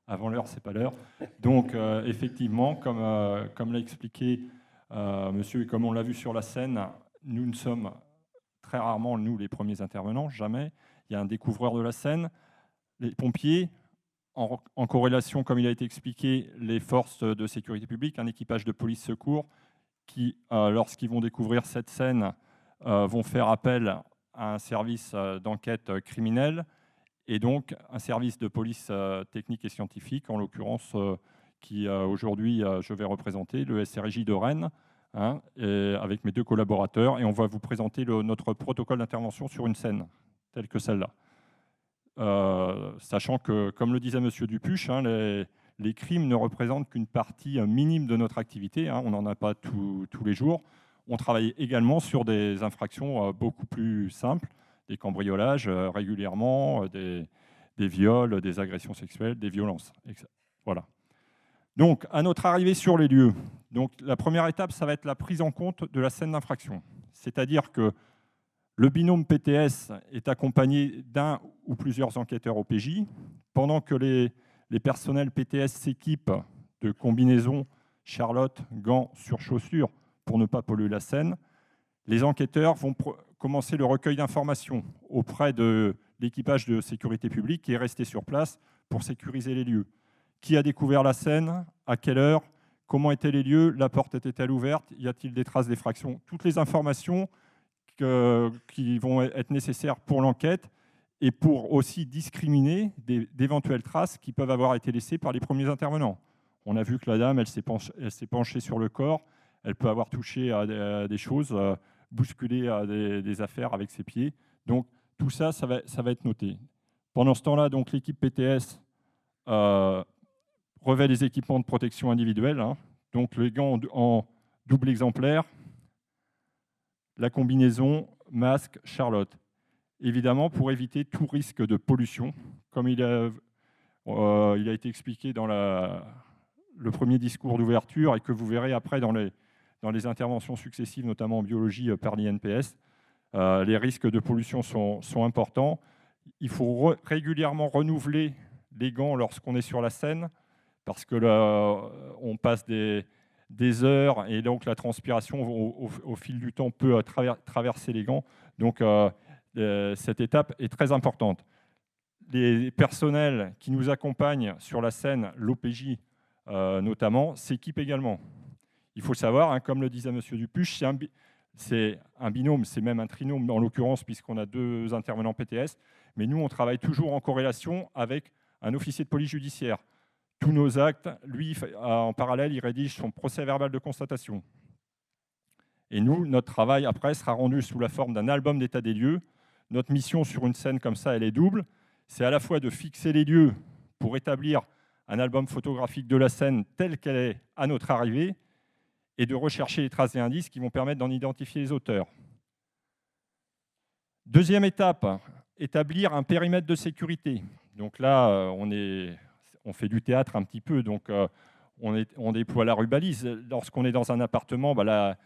Avant l'heure, c'est pas l'heure. Donc, effectivement, comme l'a expliqué monsieur, et comme on l'a vu sur la scène, nous ne sommes très rarement, nous, les premiers intervenants, jamais. Il y a un découvreur de la scène, les pompiers, en corrélation, comme il a été expliqué, les forces de sécurité publique, un équipage de police secours qui, lorsqu'ils vont découvrir cette scène, vont faire appel à un service d'enquête criminelle et donc un service de police technique et scientifique, en l'occurrence, qui aujourd'hui je vais représenter, le SRJ de Rennes, hein, avec mes 2 collaborateurs, et on va vous présenter notre protocole d'intervention sur une scène telle que celle-là. Sachant que, comme le disait monsieur Dupuche, hein, les crimes ne représentent qu'une partie minime de notre activité, hein, on n'en a pas tous les jours. On travaille également sur des infractions beaucoup plus simples, des cambriolages régulièrement, des viols, des agressions sexuelles, des violences. Voilà. Donc, à notre arrivée sur les lieux, donc, la première étape, ça va être la prise en compte de la scène d'infraction. C'est-à-dire que le binôme PTS est accompagné d'un ou plusieurs enquêteurs OPJ, pendant que les personnels PTS s'équipent de combinaisons, charlottes, gants, surchaussures pour ne pas polluer la scène. Les enquêteurs vont commencer le recueil d'informations auprès de l'équipage de sécurité publique qui est resté sur place pour sécuriser les lieux. Qui a découvert la scène? À quelle heure? Comment étaient les lieux? La porte était-elle ouverte? Y a-t-il des traces d'effraction? Toutes les informations qui vont être nécessaires pour l'enquête et pour aussi discriminer d'éventuelles traces qui peuvent avoir été laissées par les premiers intervenants. On a vu que la dame, elle s'est penchée sur le corps, elle peut avoir touché à des choses, bousculé à des affaires avec ses pieds. Donc tout ça, ça va être noté. Pendant ce temps-là, donc l'équipe PTS revêt les équipements de protection individuelle, hein, donc les gants en double exemplaire, la combinaison, masque, charlotte. Évidemment, pour éviter tout risque de pollution, comme il a été expliqué dans le premier discours d'ouverture et que vous verrez après dans les interventions successives, notamment en biologie par l'INPS, les risques de pollution sont importants. Il faut régulièrement renouveler les gants lorsqu'on est sur la scène, parce que là, on passe des heures et donc la transpiration au fil du temps peut traverser les gants. Donc cette étape est très importante. Les personnels qui nous accompagnent sur la scène, l'OPJ notamment, s'équipent également. Il faut savoir, hein, comme le disait M. Dupuche, c'est un binôme, c'est même un trinôme en l'occurrence, puisqu'on a 2 intervenants PTS, mais nous, on travaille toujours en corrélation avec un officier de police judiciaire. Tous nos actes, lui, en parallèle, il rédige son procès-verbal de constatation. Et nous, notre travail, après, sera rendu sous la forme d'un album d'état des lieux. Notre mission sur une scène comme ça, elle est double. C'est à la fois de fixer les lieux pour établir un album photographique de la scène telle qu'elle est à notre arrivée et de rechercher les traces et indices qui vont permettre d'en identifier les auteurs. Deuxième étape, établir un périmètre de sécurité. Donc là, on fait du théâtre un petit peu, donc on déploie la rubalise. Lorsqu'on est dans un appartement, la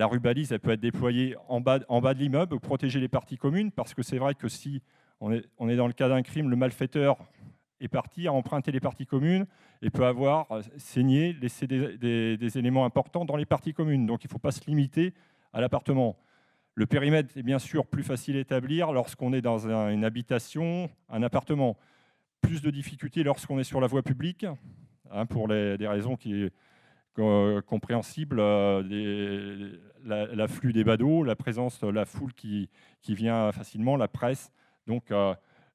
rubalise, elle peut être déployée en bas de l'immeuble pour protéger les parties communes, parce que c'est vrai que si on est dans le cas d'un crime, le malfaiteur est parti, a emprunté les parties communes et peut avoir saigné, laissé des éléments importants dans les parties communes. Donc il ne faut pas se limiter à l'appartement. Le périmètre est bien sûr plus facile à établir lorsqu'on est dans une habitation, un appartement. Plus de difficultés lorsqu'on est sur la voie publique, hein, pour des raisons qui sont compréhensibles, l'afflux des badauds, la présence de la foule qui vient facilement, la presse. Donc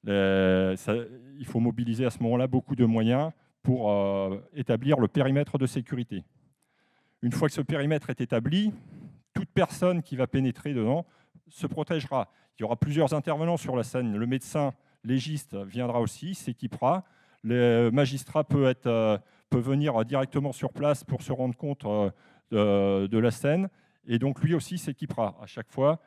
il faut mobiliser à ce moment-là beaucoup de moyens pour établir le périmètre de sécurité. Une fois que ce périmètre est établi, toute personne qui va pénétrer dedans se protégera. Il y aura plusieurs intervenants sur la scène. Le médecin légiste viendra aussi, s'équipera. Le magistrat peut venir directement sur place pour se rendre compte de la scène. Et donc lui aussi s'équipera. À chaque fois,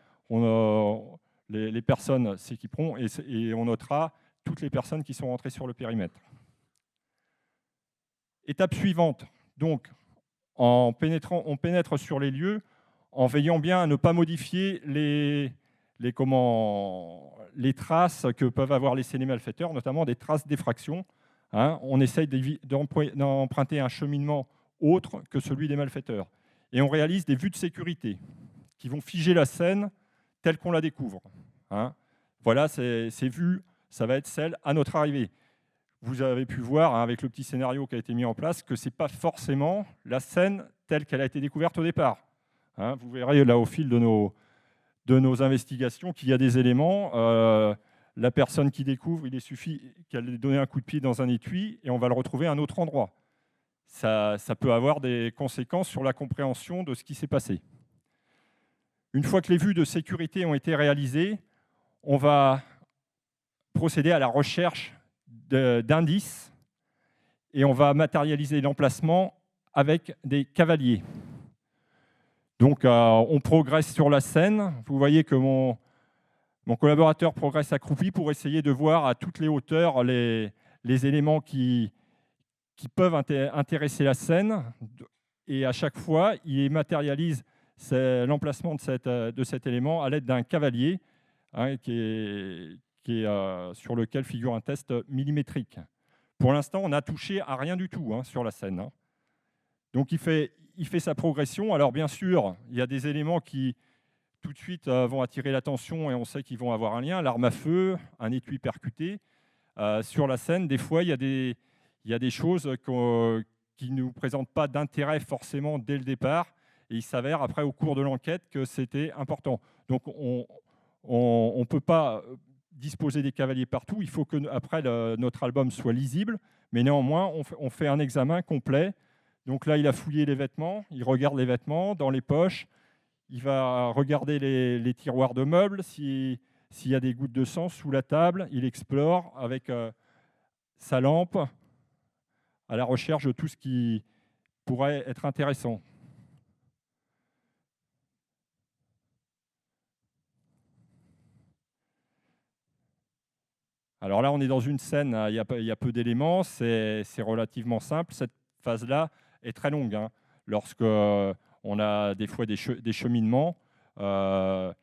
les personnes s'équiperont et on notera toutes les personnes qui sont rentrées sur le périmètre. Étape suivante. Donc, on pénètre sur les lieux en veillant bien à ne pas modifier les traces que peuvent avoir laissées les malfaiteurs, notamment des traces d'effraction. Hein, on essaye d'emprunter un cheminement autre que celui des malfaiteurs. Et on réalise des vues de sécurité qui vont figer la scène telle qu'on la découvre. Hein. Voilà, ces vues, ça va être celles à notre arrivée. Vous avez pu voir, hein, avec le petit scénario qui a été mis en place, que ce n'est pas forcément la scène telle qu'elle a été découverte au départ. Hein, vous verrez là au fil de nos investigations qu'il y a des éléments. La personne qui découvre, il suffit qu'elle ait donné un coup de pied dans un étui et on va le retrouver à un autre endroit. Ça peut avoir des conséquences sur la compréhension de ce qui s'est passé. Une fois que les vues de sécurité ont été réalisées, on va procéder à la recherche d'indices et on va matérialiser l'emplacement avec des cavaliers. Donc, on progresse sur la scène. Vous voyez que mon collaborateur progresse accroupi pour essayer de voir à toutes les hauteurs les éléments qui peuvent intéresser la scène. Et à chaque fois, il matérialise l'emplacement de cet élément à l'aide d'un cavalier, hein, sur lequel figure un test millimétrique. Pour l'instant, on n'a touché à rien du tout, hein, sur la scène. Hein. Donc il fait sa progression. Alors bien sûr, il y a des éléments qui tout de suite vont attirer l'attention et on sait qu'ils vont avoir un lien. L'arme à feu, un étui percuté. Sur la scène, des fois, il y a des choses qui ne nous présentent pas d'intérêt forcément dès le départ. Et il s'avère après au cours de l'enquête que c'était important. Donc on ne peut pas disposer des cavaliers partout. Il faut que après notre album soit lisible. Mais néanmoins, on fait un examen complet. Donc là, il a fouillé les vêtements. Il regarde les vêtements dans les poches. Il va regarder les tiroirs de meubles, s'il y a des gouttes de sang sous la table. Il explore avec sa lampe à la recherche de tout ce qui pourrait être intéressant. Alors là, on est dans une scène, il y a peu d'éléments, c'est relativement simple. Cette phase-là est très longue. Hein. Lorsque on a des fois des cheminements, la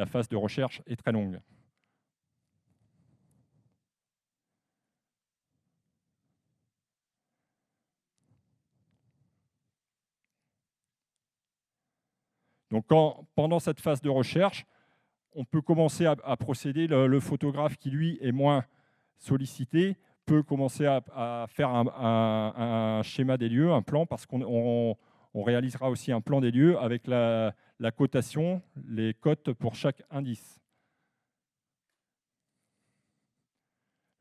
phase de recherche est très longue. Donc pendant cette phase de recherche, on peut commencer à procéder. Le photographe qui, lui, est moins sollicité, peut commencer à faire un schéma des lieux, un plan, parce qu'on réalisera aussi un plan des lieux avec la cotation, les cotes pour chaque indice.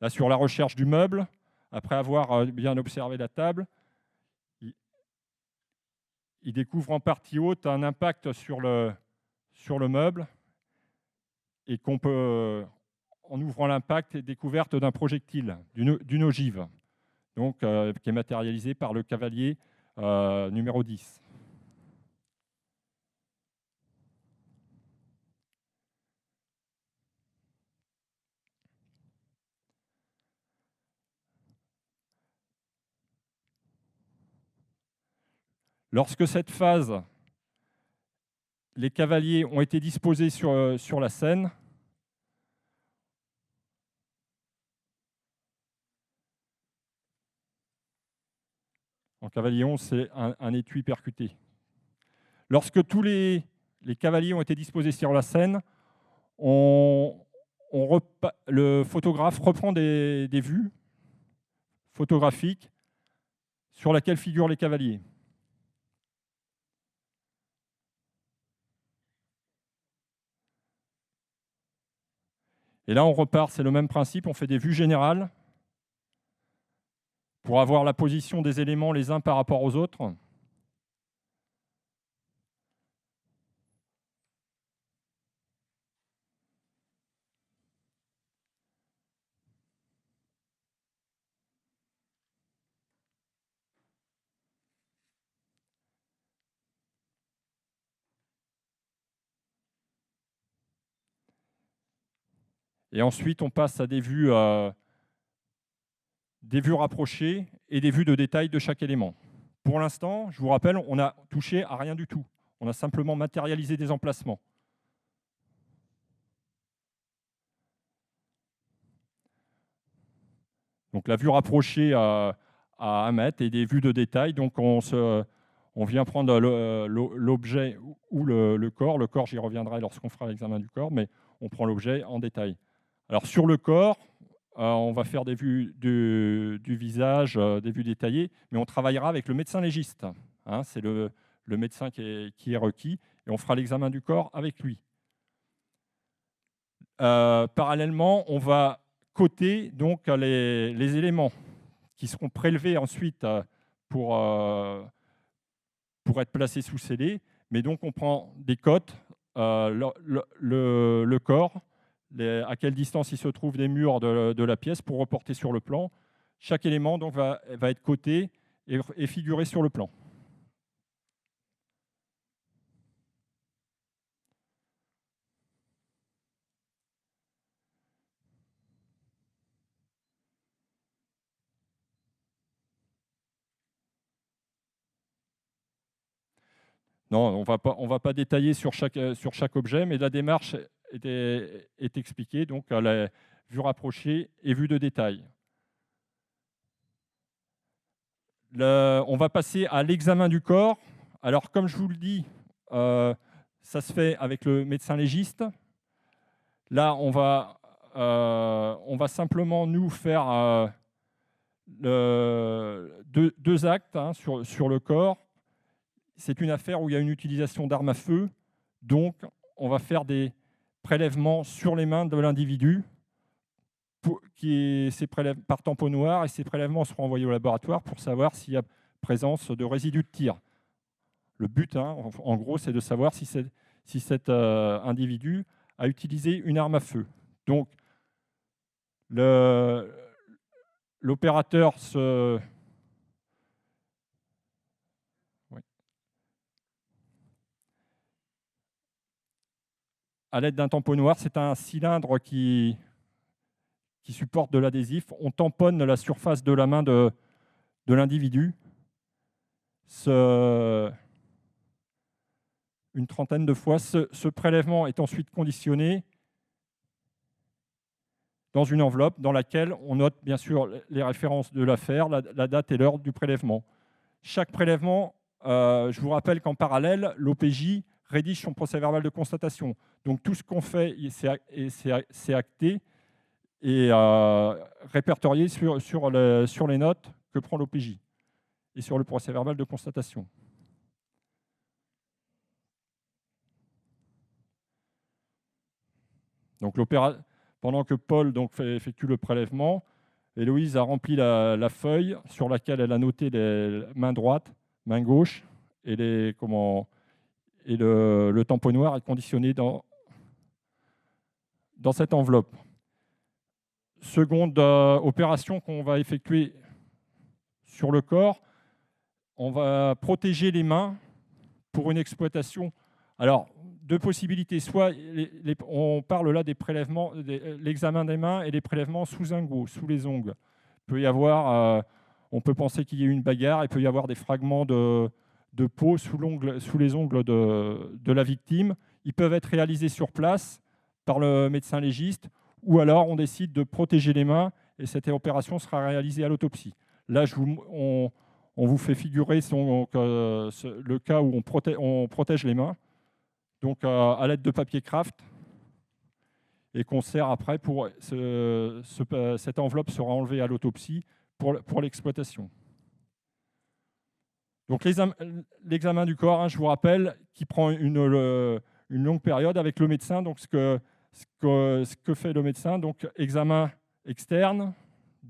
Là, sur la recherche du meuble, après avoir bien observé la table, il découvre en partie haute un impact sur le meuble et qu'on peut, en ouvrant l'impact, découverte d'un projectile, d'une ogive, donc, qui est matérialisé par le cavalier numéro 10. Lorsque cette phase, les cavaliers ont été disposés sur la scène, en cavalier 11, c'est un étui percuté. Lorsque tous les cavaliers ont été disposés sur la scène, le photographe reprend des vues photographiques sur lesquelles figurent les cavaliers. Et là, on repart, c'est le même principe, on fait des vues générales pour avoir la position des éléments les uns par rapport aux autres. Et ensuite, on passe à des vues rapprochées et des vues de détail de chaque élément. Pour l'instant, je vous rappelle, on n'a touché à rien du tout. On a simplement matérialisé des emplacements. Donc la vue rapprochée à 1 mètre et des vues de détail. Donc on vient prendre l'objet ou le corps. Le corps, j'y reviendrai lorsqu'on fera l'examen du corps, mais on prend l'objet en détail. Alors sur le corps, on va faire des vues du visage, des vues détaillées, mais on travaillera avec le médecin légiste. Hein, c'est le médecin qui est requis, et on fera l'examen du corps avec lui. Parallèlement, on va coter donc les éléments qui seront prélevés ensuite pour être placés sous scellé. Mais donc on prend des cotes, le corps, à quelle distance il se trouve des murs de la pièce pour reporter sur le plan. Chaque élément donc, va être coté et figuré sur le plan. Non, on va pas détailler sur chaque objet, mais la démarche est expliquée, donc à la vue rapprochée et vue de détail. On va passer à l'examen du corps. Alors, comme je vous le dis, ça se fait avec le médecin légiste. Là, on va simplement nous faire deux actes hein, sur le corps. C'est une affaire où il y a une utilisation d'armes à feu. Donc, on va faire des prélèvements sur les mains de l'individu par tamponnoir, et ces prélèvements seront envoyés au laboratoire pour savoir s'il y a présence de résidus de tir. Le but, hein, en gros, c'est de savoir si cet individu a utilisé une arme à feu. Donc, l'opérateur à l'aide d'un tamponnoir, c'est un cylindre qui supporte de l'adhésif. On tamponne la surface de la main de l'individu une trentaine de fois. Ce prélèvement est ensuite conditionné dans une enveloppe dans laquelle on note bien sûr les références de l'affaire, la date et l'heure du prélèvement. Chaque prélèvement, je vous rappelle qu'en parallèle, l'OPJ rédige son procès-verbal de constatation. Donc tout ce qu'on fait, c'est acté et répertorié sur les notes que prend l'OPJ et sur le procès-verbal de constatation. Donc pendant que Paul effectue le prélèvement, Héloïse a rempli la feuille sur laquelle elle a noté les mains droite, main gauche, et le tamponnoir est conditionné dans cette enveloppe. Seconde opération qu'on va effectuer sur le corps, on va protéger les mains pour une exploitation. Alors, deux possibilités. Soit on parle là des prélèvements, l'examen des mains et les prélèvements sous ingots, sous les ongles. Il peut y avoir, on peut penser qu'il y ait eu une bagarre, il peut y avoir des fragments de peau sous les ongles de la victime. Ils peuvent être réalisés sur place par le médecin légiste, ou alors on décide de protéger les mains et cette opération sera réalisée à l'autopsie. Là, on vous fait figurer le cas où on protège les mains, donc à l'aide de papier craft, et qu'on sert après pour cette enveloppe sera enlevée à l'autopsie pour l'exploitation. Donc l'examen du corps, hein, je vous rappelle, qui prend une longue période avec le médecin. Donc ce que fait le médecin, donc examen externe,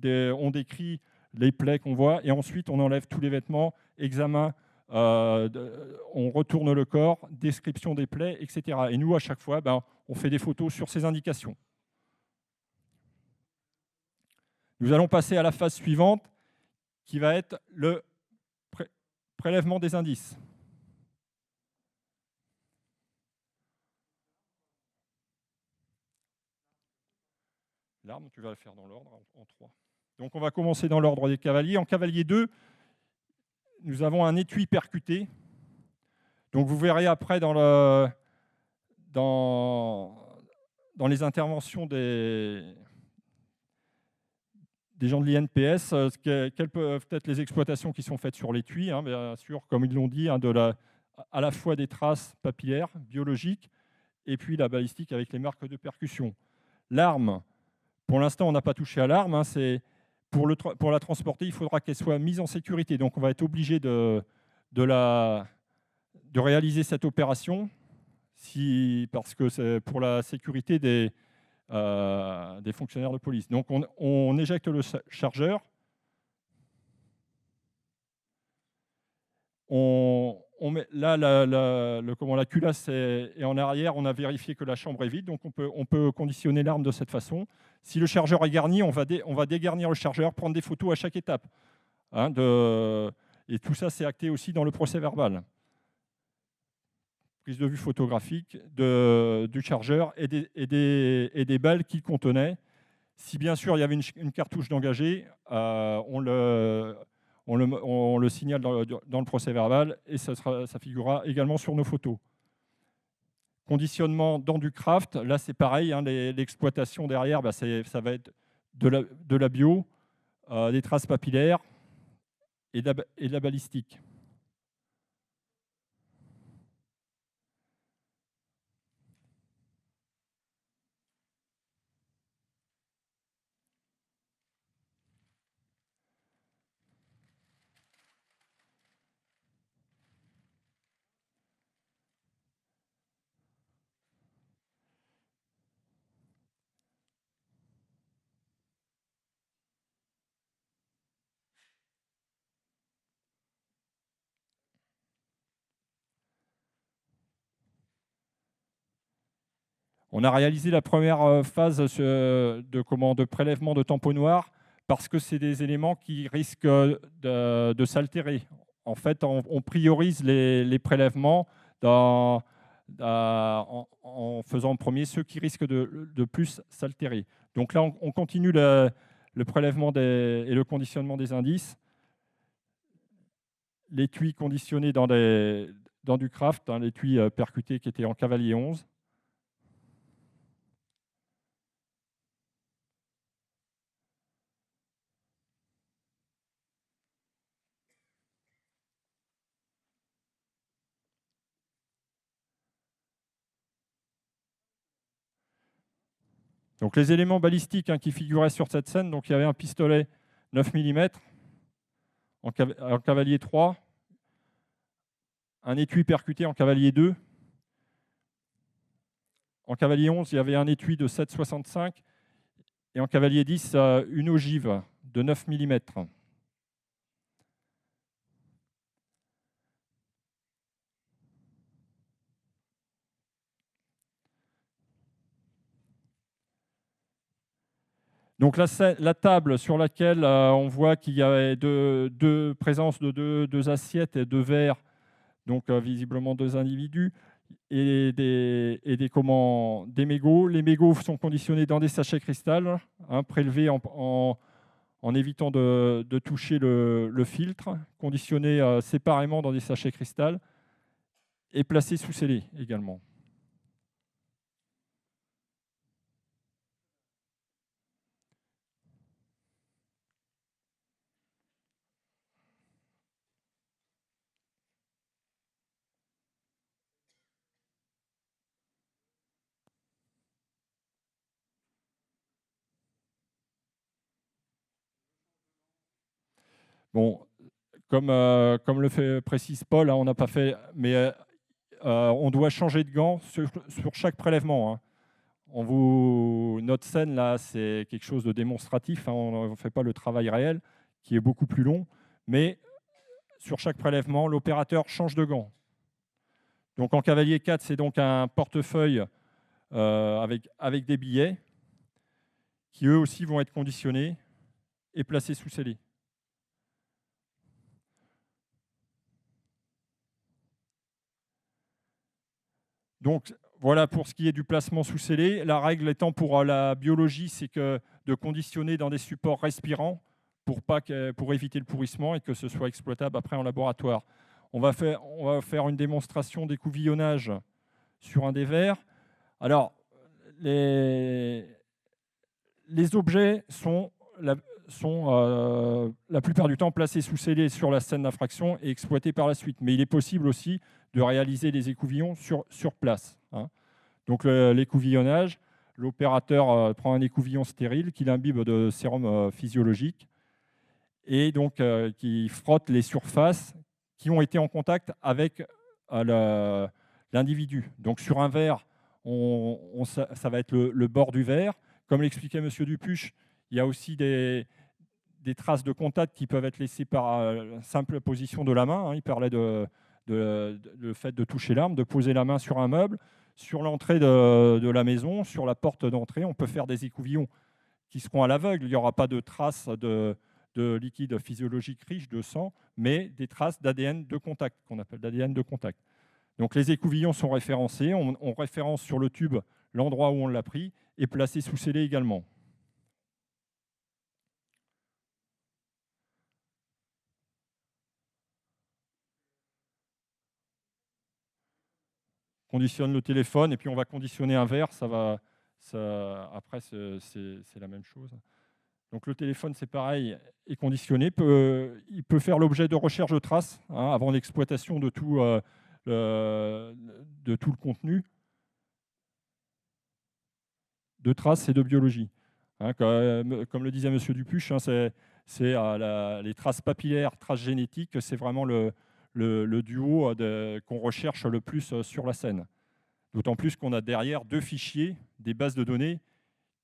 on décrit les plaies qu'on voit, et ensuite on enlève tous les vêtements, examen, on retourne le corps, description des plaies, etc. Et nous, à chaque fois, on fait des photos sur ces indications. Nous allons passer à la phase suivante, qui va être le prélèvement des indices. L'arme, tu vas la faire dans l'ordre, en 3. Donc on va commencer dans l'ordre des cavaliers. En cavalier 2, nous avons un étui percuté. Donc vous verrez après dans les interventions des gens de l'INPS, quelles peuvent être les exploitations qui sont faites sur l'étui, hein, bien sûr, comme ils l'ont dit, hein, à la fois des traces papillaires, biologiques, et puis la balistique avec les marques de percussion. L'arme, pour l'instant, on n'a pas touché à l'arme. Hein, pour la transporter, il faudra qu'elle soit mise en sécurité. Donc, on va être obligé de réaliser cette opération parce que c'est pour la sécurité des fonctionnaires de police. Donc, on éjecte le chargeur. On met, là, la culasse est en arrière. On a vérifié que la chambre est vide. Donc, on peut conditionner l'arme de cette façon. Si le chargeur est garni, on va dégarnir le chargeur, prendre des photos à chaque étape. Hein, et tout ça, c'est acté aussi dans le procès verbal. Prise de vue photographique du chargeur et des balles qu'il contenait. Si bien sûr il y avait une cartouche d'engagé, on le signale dans le procès verbal et ça figurera également sur nos photos. Conditionnement dans du craft, là c'est pareil, hein, l'exploitation derrière, ça va être de la bio, des traces papillaires et de la balistique. On a réalisé la première phase de prélèvement de tamponnoir parce que c'est des éléments qui risquent de s'altérer. En fait, on priorise les prélèvements en faisant en premier ceux qui risquent de plus s'altérer. Donc là, on continue le prélèvement et le conditionnement des indices. L'étui conditionné dans du craft, hein, l'étui percuté qui était en cavalier 11. Donc les éléments balistiques, hein, qui figuraient sur cette scène, donc il y avait un pistolet 9 mm en cavalier 3, un étui percuté en cavalier 2. En cavalier 11, il y avait un étui de 7,65 et en cavalier 10, une ogive de 9 mm. Donc la table sur laquelle on voit qu'il y avait deux présences de deux assiettes et deux verres, donc visiblement deux individus, et des mégots. Les mégots sont conditionnés dans des sachets cristal, hein, prélevés en évitant de toucher le filtre, conditionnés séparément dans des sachets cristal et placés sous scellés également. Bon, comme précise Paul, hein, on n'a pas fait, mais on doit changer de gants sur chaque prélèvement. Hein. Notre scène, là, c'est quelque chose de démonstratif. Hein, on ne fait pas le travail réel, qui est beaucoup plus long. Mais sur chaque prélèvement, l'opérateur change de gants. Donc en cavalier 4, c'est donc un portefeuille avec des billets qui, eux aussi, vont être conditionnés et placés sous scellés. Donc, voilà pour ce qui est du placement sous scellé. La règle étant pour la biologie, c'est de conditionner dans des supports respirants pour éviter le pourrissement et que ce soit exploitable après en laboratoire. On va faire une démonstration d'écouvillonnage sur un des verres. Alors, les objets sont sont la plupart du temps placés sous scellé sur la scène d'infraction et exploités par la suite. Mais il est possible aussi de réaliser les écouvillons sur place, hein. Donc l'écouvillonnage, l'opérateur prend un écouvillon stérile qu'il imbibe de sérum physiologique et donc qui frotte les surfaces qui ont été en contact avec l'individu. Donc sur un verre, ça va être le bord du verre. Comme l'expliquait M. Dupuche, il y a aussi des traces de contact qui peuvent être laissées par simple position de la main, hein. Il parlait le fait de toucher l'arme, de poser la main sur un meuble, sur l'entrée de la maison, sur la porte d'entrée. On peut faire des écouvillons qui seront à l'aveugle. Il n'y aura pas de traces de liquide physiologique riche, de sang, mais des traces d'ADN de contact, qu'on appelle d'ADN de contact. Donc les écouvillons sont référencés. On référence sur le tube l'endroit où on l'a pris et placé sous scellé également. Conditionne le téléphone et puis on va conditionner un verre. Après, c'est la même chose. Donc le téléphone, c'est pareil, est conditionné. Il peut faire l'objet de recherche de traces, hein, avant l'exploitation de tout le contenu, de traces et de biologie. Hein, comme le disait M. Dupuche, hein, c'est les traces papillaires, traces génétiques, c'est vraiment le duo qu'on recherche le plus sur la scène. D'autant plus qu'on a derrière 2 fichiers, des bases de données,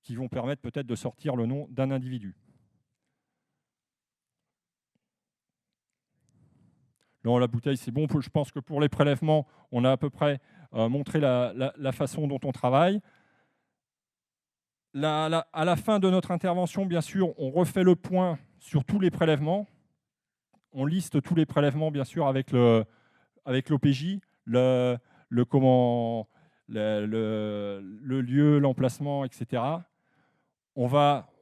qui vont permettre peut-être de sortir le nom d'un individu. Non, la bouteille, c'est bon. Je pense que pour les prélèvements, on a à peu près montré la façon dont on travaille. À la fin de notre intervention, bien sûr, on refait le point sur tous les prélèvements. On liste tous les prélèvements, bien sûr, avec l'OPJ, le lieu, l'emplacement, etc. On va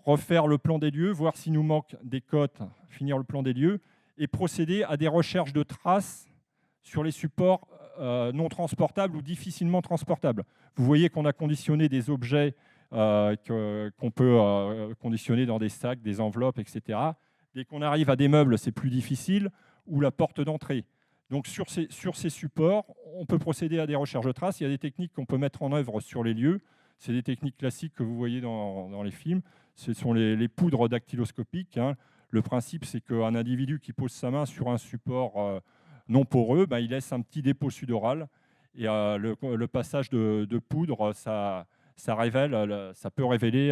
refaire le plan des lieux, voir s'il nous manque des cotes, finir le plan des lieux, et procéder à des recherches de traces sur les supports non transportables ou difficilement transportables. Vous voyez qu'on a conditionné des objets qu'on peut conditionner dans des sacs, des enveloppes, etc. Dès qu'on arrive à des meubles, c'est plus difficile, ou la porte d'entrée. Donc sur ces supports, on peut procéder à des recherches de traces. Il y a des techniques qu'on peut mettre en œuvre sur les lieux. C'est des techniques classiques que vous voyez dans les films. Ce sont les poudres dactyloscopiques, hein. Le principe, c'est qu'un individu qui pose sa main sur un support non poreux, il laisse un petit dépôt sudoral. Et le passage de poudre, ça peut révéler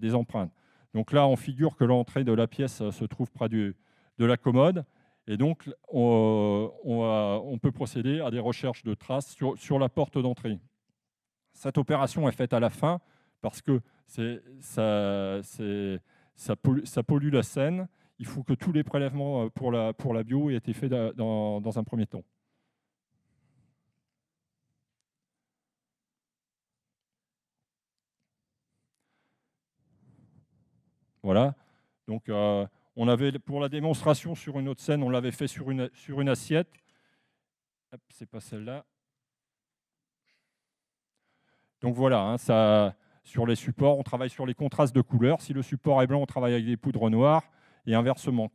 des empreintes. Donc là, on figure que l'entrée de la pièce se trouve près de la commode. Et donc, on peut procéder à des recherches de traces sur la porte d'entrée. Cette opération est faite à la fin parce que ça pollue la scène. Il faut que tous les prélèvements pour la bio aient été faits dans un premier temps. Voilà. Donc, on avait, pour la démonstration sur une autre scène, on l'avait fait sur une assiette. C'est pas celle-là. Donc voilà, hein, sur les supports, on travaille sur les contrastes de couleurs. Si le support est blanc, on travaille avec des poudres noires et inversement,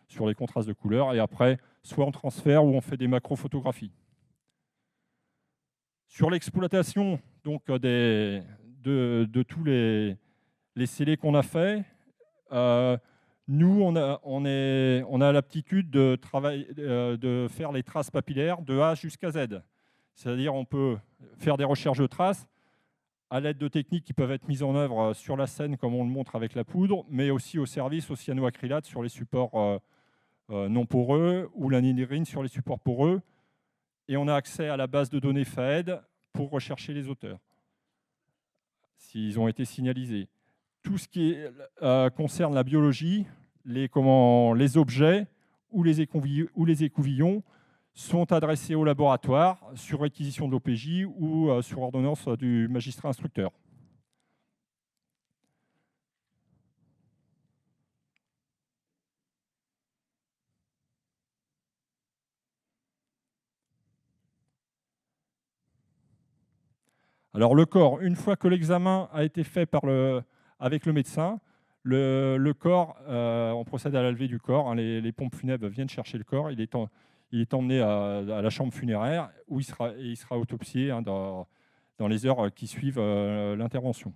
sur les contrastes de couleurs. Et après, soit on transfère ou on fait des macrophotographies. Sur l'exploitation donc, de tous les scellés qu'on a fait, nous, on a l'aptitude de faire les traces papillaires de A jusqu'à Z. C'est-à-dire on peut faire des recherches de traces à l'aide de techniques qui peuvent être mises en œuvre sur la scène, comme on le montre avec la poudre, mais aussi au service au cyanoacrylate sur les supports non poreux ou l'anhydrine sur les supports poreux. Et on a accès à la base de données FAED pour rechercher les auteurs, s'ils ont été signalisés. Tout ce qui concerne la biologie, les objets ou les écouvillons sont adressés au laboratoire sur réquisition de l'OPJ ou sur ordonnance du magistrat instructeur. Alors le corps, une fois que l'examen a été fait avec le médecin, Le corps, on procède à la levée du corps, hein, les pompes funèbres viennent chercher le corps, il est emmené à la chambre funéraire où il sera autopsié, hein, dans les heures qui suivent l'intervention.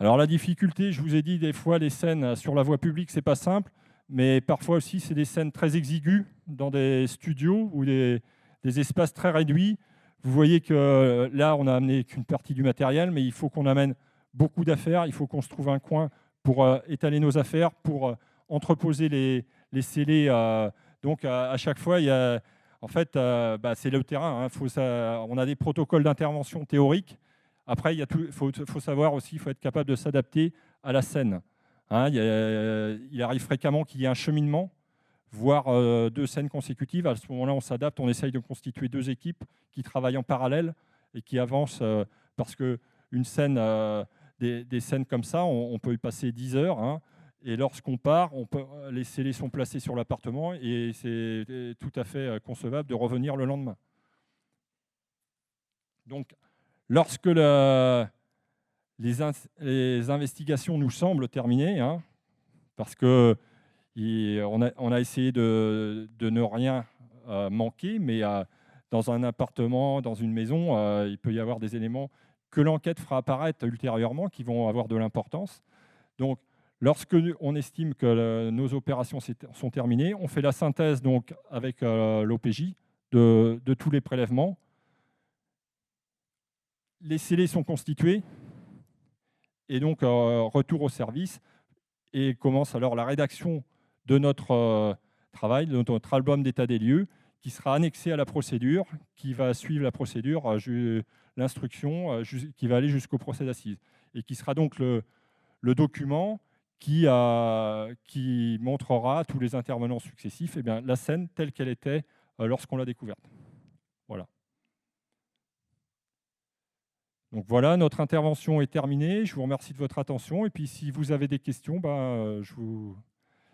Alors la difficulté, je vous ai dit, des fois les scènes sur la voie publique, c'est pas simple, mais parfois aussi c'est des scènes très exiguës dans des studios ou des espaces très réduits. Vous voyez que là, on a amené qu'une partie du matériel, mais il faut qu'on amène beaucoup d'affaires, il faut qu'on se trouve un coin pour étaler nos affaires, pour entreposer les scellés. Donc à chaque fois, il y a, en fait, c'est le terrain, hein, on a des protocoles d'intervention théoriques. Après, faut savoir aussi, il faut être capable de s'adapter à la scène. Hein, il arrive fréquemment qu'il y ait un cheminement, voire 2 scènes consécutives. À ce moment-là, on s'adapte, on essaye de constituer 2 équipes qui travaillent en parallèle et qui avancent, parce qu'une scène, des scènes comme ça, on peut y passer 10 heures. Hein, et lorsqu'on part, les scellés sont placés sur l'appartement et c'est tout à fait concevable de revenir le lendemain. Donc, lorsque les investigations nous semblent terminées, hein, parce qu'on a essayé de ne rien manquer, mais dans un appartement, dans une maison, il peut y avoir des éléments que l'enquête fera apparaître ultérieurement qui vont avoir de l'importance. Donc, lorsque on estime que nos opérations sont terminées, on fait la synthèse donc, avec l'OPJ de tous les prélèvements. Les scellés sont constitués, et donc retour au service, et commence alors la rédaction de notre travail, de notre album d'état des lieux, qui sera annexé à la procédure, qui va suivre la procédure, l'instruction, qui va aller jusqu'au procès d'assises, et qui sera donc le document qui montrera à tous les intervenants successifs la scène telle qu'elle était lorsqu'on l'a découverte. Voilà. Donc voilà, notre intervention est terminée. Je vous remercie de votre attention. Et puis si vous avez des questions, je vous